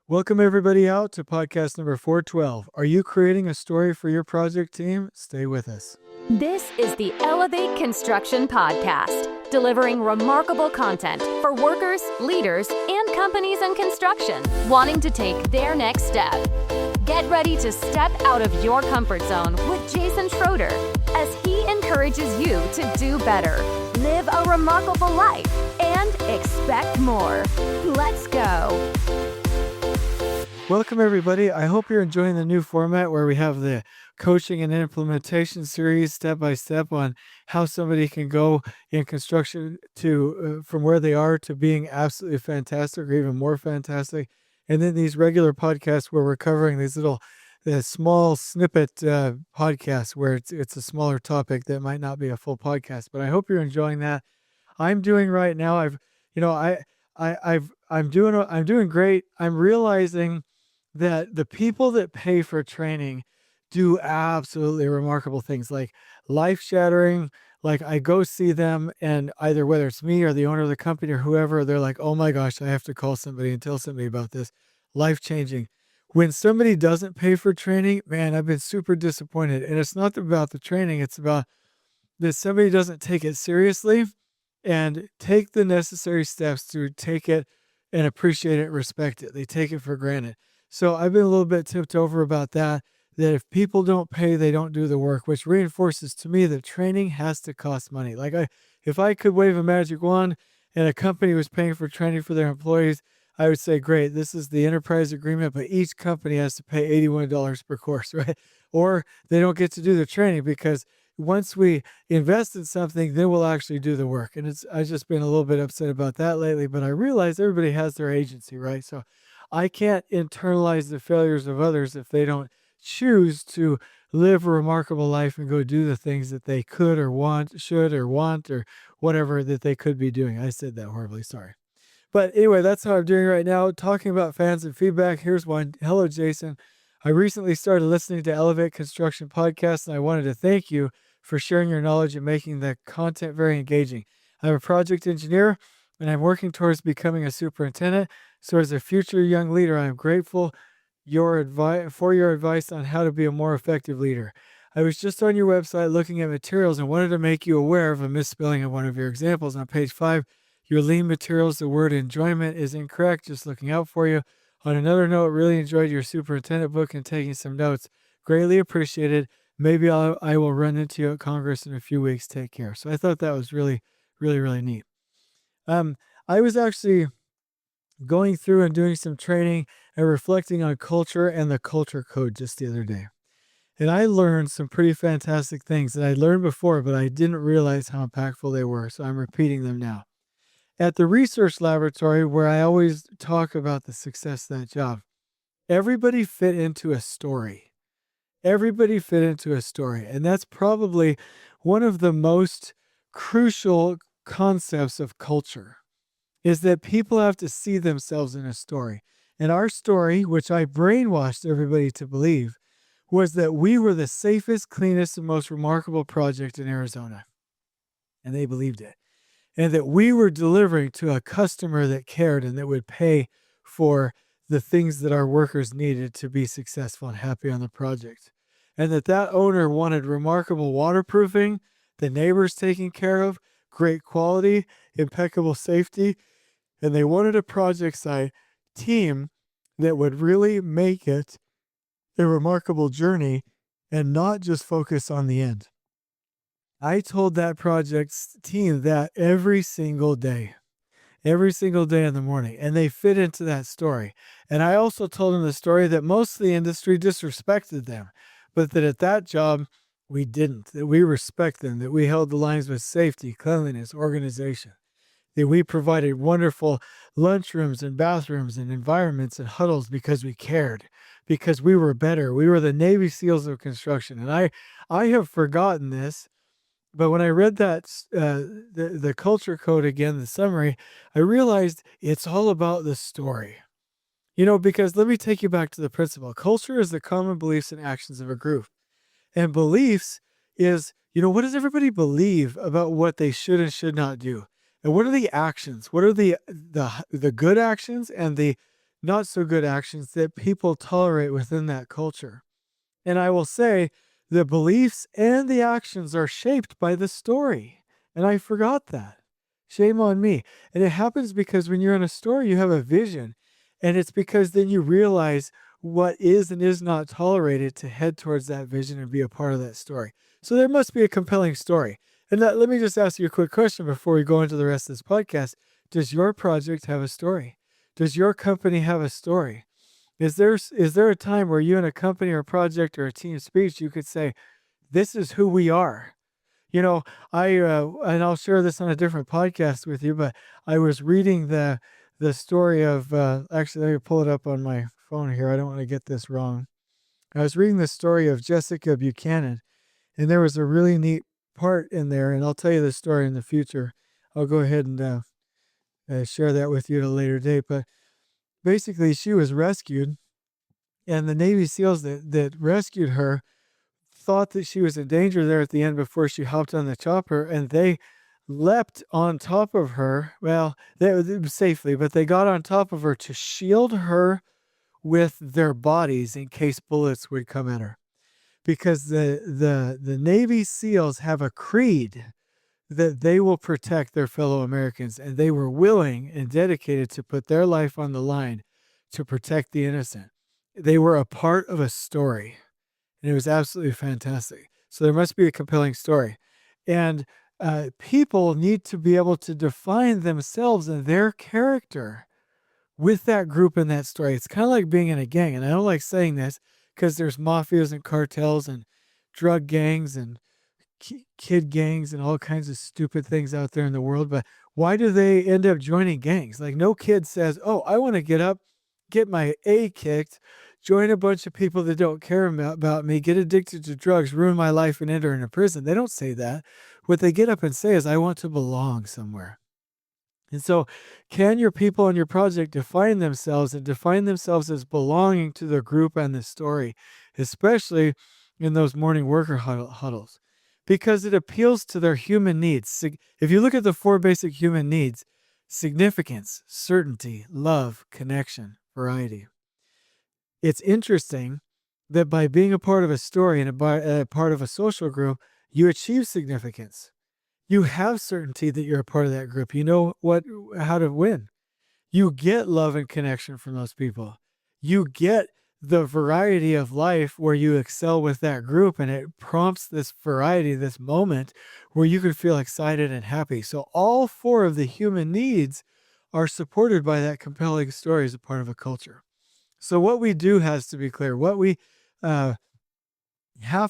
Welcome everybody out to podcast number 412. Are you creating a story for your project team? Stay with us. This is the Elevate Construction Podcast, delivering remarkable content for workers, leaders, and companies in construction wanting to take their next step. Get ready to step out of your comfort zone with Jason Schroeder as he encourages you to do better, live a remarkable life, and expect more. Let's go. Welcome everybody. I hope you're enjoying the new format where we have the coaching and implementation series step by step on how somebody can go in construction to from where they are to being absolutely fantastic or even more fantastic. And then these regular podcasts where we're covering these the small snippet podcasts where it's a smaller topic that might not be a full podcast. But I hope you're enjoying that. I'm doing right now. I'm doing great. I'm realizing that the people that pay for training do absolutely remarkable things, like life-shattering. Like I go see them and either whether it's me or the owner of the company or whoever, they're like, oh my gosh, I have to call somebody and tell somebody about this. Life-changing. When somebody doesn't pay for training, man, I've been super disappointed. And it's not about the training. It's about that somebody doesn't take it seriously and take the necessary steps to take it and appreciate it, respect it. They take it for granted. So I've been a little bit tipped over about that if people don't pay, they don't do the work, which reinforces to me that training has to cost money. If I could wave a magic wand and a company was paying for training for their employees, I would say, great, this is the enterprise agreement, but each company has to pay $81 per course, right? Or they don't get to do the training because once we invest in something, then we'll actually do the work. And I've just been a little bit upset about that lately, but I realize everybody has their agency, right? So I can't internalize the failures of others if they don't choose to live a remarkable life and go do the things that they could or should want, or whatever that they could be doing. I said that horribly, sorry. But anyway, that's how I'm doing right now. Talking about fans and feedback. Here's one. Hello, Jason. I recently started listening to Elevate Construction Podcast, and I wanted to thank you for sharing your knowledge and making the content very engaging. I'm a project engineer, and I'm working towards becoming a superintendent. So as a future young leader, I am grateful for your advice on how to be a more effective leader. I was just on your website looking at materials and wanted to make you aware of a misspelling of one of your examples. On page 5, your lean materials, the word enjoyment is incorrect. Just looking out for you. On another note, really enjoyed your superintendent book and taking some notes. Greatly appreciated. Maybe I will run into you at Congress in a few weeks. Take care. So I thought that was really, really, really neat. I was actually going through and doing some training and reflecting on culture and the culture code just the other day. And I learned some pretty fantastic things that I learned before, but I didn't realize how impactful they were. So I'm repeating them now. At the research laboratory, where I always talk about the success of that job, everybody fit into a story. Everybody fit into a story. And that's probably one of the most crucial concepts of culture, is that people have to see themselves in a story. And our story, which I brainwashed everybody to believe, was that we were the safest, cleanest, and most remarkable project in Arizona. And they believed it. And that we were delivering to a customer that cared and that would pay for the things that our workers needed to be successful and happy on the project. And that owner wanted remarkable waterproofing, the neighbors taken care of, great quality, impeccable safety, and they wanted a project site team that would really make it a remarkable journey and not just focus on the end. I told that project's team that every single day in the morning, and they fit into that story. And I also told them the story that most of the industry disrespected them, but that at that job, we didn't, that we respect them, that we held the lines with safety, cleanliness, organization, that we provided wonderful lunchrooms and bathrooms and environments and huddles because we cared, because we were better. We were the Navy SEALs of construction. And I have forgotten this, but when I read that, the culture code again, the summary, I realized it's all about the story. Because let me take you back to the principle. Culture is the common beliefs and actions of a group. And beliefs is, what does everybody believe about what they should and should not do? And what are the actions? What are the good actions and the not so good actions that people tolerate within that culture. And I will say the beliefs and the actions are shaped by the story. And I forgot that. Shame on me. And it happens because when you're in a story, you have a vision. And it's because then you realize what is and is not tolerated to head towards that vision and be a part of that story. So there must be a compelling story. And let me just ask you a quick question before we go into the rest of this podcast. Does your project have a story? Does your company have a story? Is there a time where you in a company or a project or a team speech, you could say, this is who we are? You know, and I'll share this on a different podcast with you, but I was reading the story of, actually, let me pull it up on my phone here. I don't want to get this wrong. I was reading the story of Jessica Buchanan, and there was a really neat part in there, and I'll tell you the story in the future. I'll go ahead and share that with you at a later date. But basically, she was rescued, and the Navy SEALs that rescued her thought that she was in danger there at the end before she hopped on the chopper, and they leapt on top of her. Well, safely, but they got on top of her to shield her with their bodies in case bullets would come at her. Because the Navy SEALs have a creed that they will protect their fellow Americans, and they were willing and dedicated to put their life on the line to protect the innocent. They were a part of a story, and it was absolutely fantastic. So there must be a compelling story. And people need to be able to define themselves and their character with that group in that story. It's kind of like being in a gang. And I don't like saying this because there's mafias and cartels and drug gangs and kid gangs and all kinds of stupid things out there in the world. But why do they end up joining gangs? Like, no kid says, oh, I want to get up, get my A kicked, join a bunch of people that don't care about me, get addicted to drugs, ruin my life, and enter into prison. They don't say that. What they get up and say is, I want to belong somewhere. And so, can your people on your project define themselves and define themselves as belonging to the group and the story, especially in those morning worker huddles? Because it appeals to their human needs. If you look at the 4 basic human needs: significance, certainty, love, connection, variety. It's interesting that by being a part of a story and a part of a social group, you achieve significance. You have certainty that you're a part of that group. You know how to win. You get love and connection from those people. You get the variety of life where you excel with that group, and it prompts this variety, this moment where you can feel excited and happy. So all 4 of the human needs are supported by that compelling story as a part of a culture. So what we do has to be clear. What we have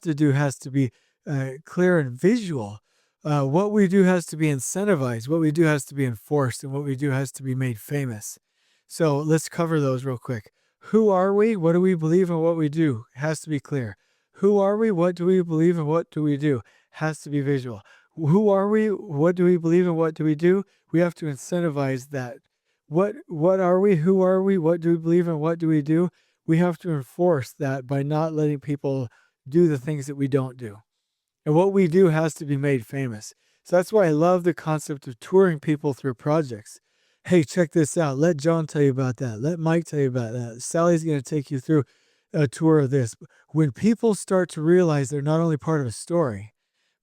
to do has to be clear and visual. What we do has to be incentivized. What we do has to be enforced. And what we do has to be made famous. So let's cover those real quick. Who are we? What do we believe and what we do? Has to be clear. Who are we? What do we believe and what do we do? Has to be visual. Who are we? What do we believe and what do we do? We have to incentivize that. What are we? Who are we? What do we believe and what do we do? We have to enforce that by not letting people do the things that we don't do. And what we do has to be made famous. So that's why I love the concept of touring people through projects. Hey, check this out. Let John tell you about that. Let Mike tell you about that. Sally's going to take you through a tour of this. When people start to realize they're not only part of a story,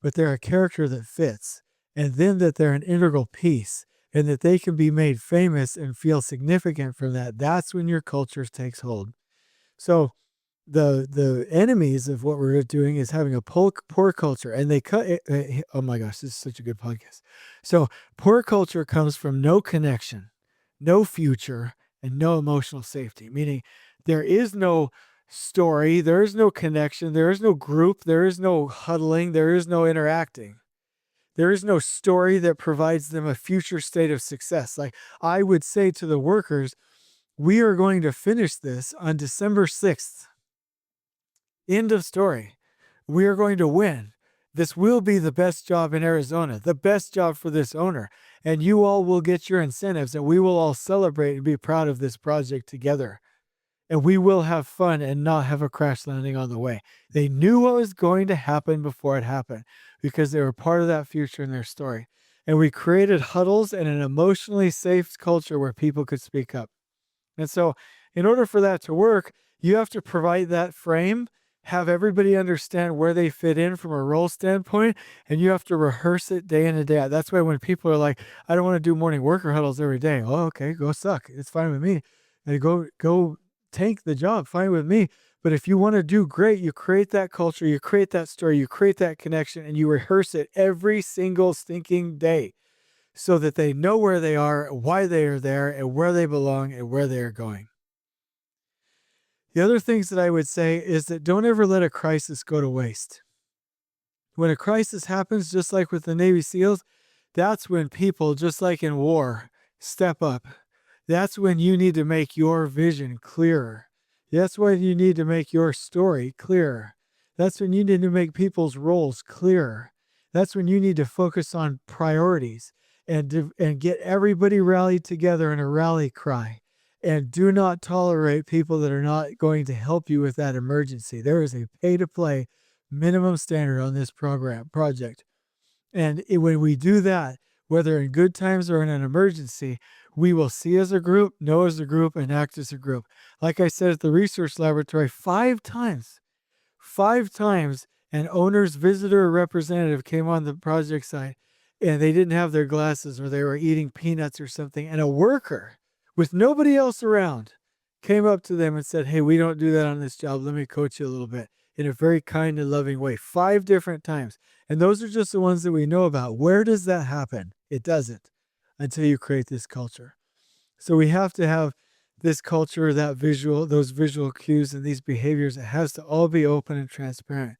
but they're a character that fits, and then that they're an integral piece, and that they can be made famous and feel significant from that, that's when your culture takes hold. So the enemies of what we're doing is having a poor culture, and they cut. Oh my gosh, this is such a good podcast. So poor culture comes from no connection, no future, and no emotional safety. Meaning, there is no story, there is no connection, there is no group, there is no huddling, there is no interacting. There is no story that provides them a future state of success. Like I would say to the workers, we are going to finish this on December 6th. End of story. We are going to win. This will be the best job in Arizona, the best job for this owner. And you all will get your incentives, and we will all celebrate and be proud of this project together. And we will have fun and not have a crash landing on the way. They knew what was going to happen before it happened because they were part of that future in their story. And we created huddles and an emotionally safe culture where people could speak up. And so In order for that to work, you have to provide that frame, have everybody understand where they fit in from a role standpoint, and you have to rehearse it day in and day out. That's why when people are like, I don't want to do morning worker huddles every day. Oh, okay, go suck. It's fine with me. And go tank the job, fine with me. But if you want to do great, you create that culture, you create that story, you create that connection, and you rehearse it every single stinking day so that they know where they are, why they are there, and where they belong, and where they are going. The other things that I would say is that don't ever let a crisis go to waste. When a crisis happens, just like with the Navy SEALs, that's when people, just like in war, step up. That's when you need to make your vision clearer. That's when you need to make your story clearer. That's when you need to make people's roles clearer. That's when you need to focus on priorities and get everybody rallied together in a rally cry. And do not tolerate people that are not going to help you with that emergency. There is a pay-to-play minimum standard on this project. And when we do that, whether in good times or in an emergency, we will see as a group, know as a group, and act as a group. Like I said at the research laboratory, 5 times, an owner's visitor or representative came on the project site and they didn't have their glasses or they were eating peanuts or something. And a worker with nobody else around came up to them and said, hey, we don't do that on this job. Let me coach you a little bit, in a very kind and loving way. 5 different times. And those are just the ones that we know about. Where does that happen? It doesn't until you create this culture. So we have to have this culture, those visual cues and these behaviors. It has to all be open and transparent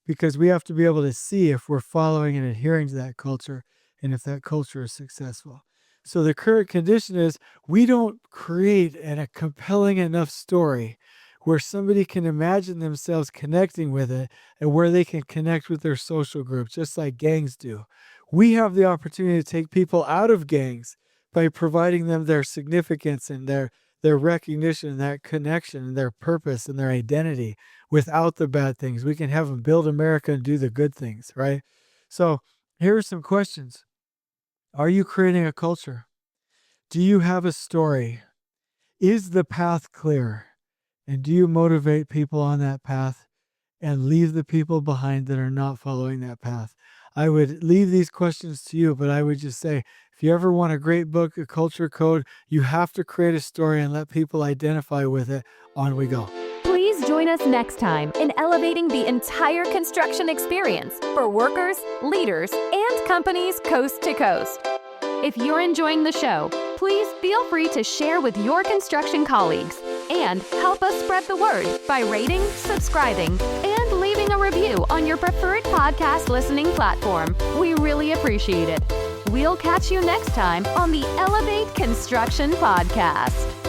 because we have to be able to see if we're following and adhering to that culture and if that culture is successful. So the current condition is we don't create a compelling enough story where somebody can imagine themselves connecting with it and where they can connect with their social group, just like gangs do. We have the opportunity to take people out of gangs by providing them their significance and their recognition, their connection, and their purpose and their identity without the bad things. We can have them build America and do the good things, right? So here are some questions. Are you creating a culture? Do you have a story? Is the path clear? And do you motivate people on that path and leave the people behind that are not following that path? I would leave these questions to you, but I would just say, if you ever want a great book, a culture code, you have to create a story and let people identify with it. On we go. Please join us next time in elevating the entire construction experience for workers, leaders, and companies coast to coast. If you're enjoying the show, please feel free to share with your construction colleagues and help us spread the word by rating, subscribing, and leaving a review on your preferred podcast listening platform. We really appreciate it. We'll catch you next time on the Elevate Construction Podcast.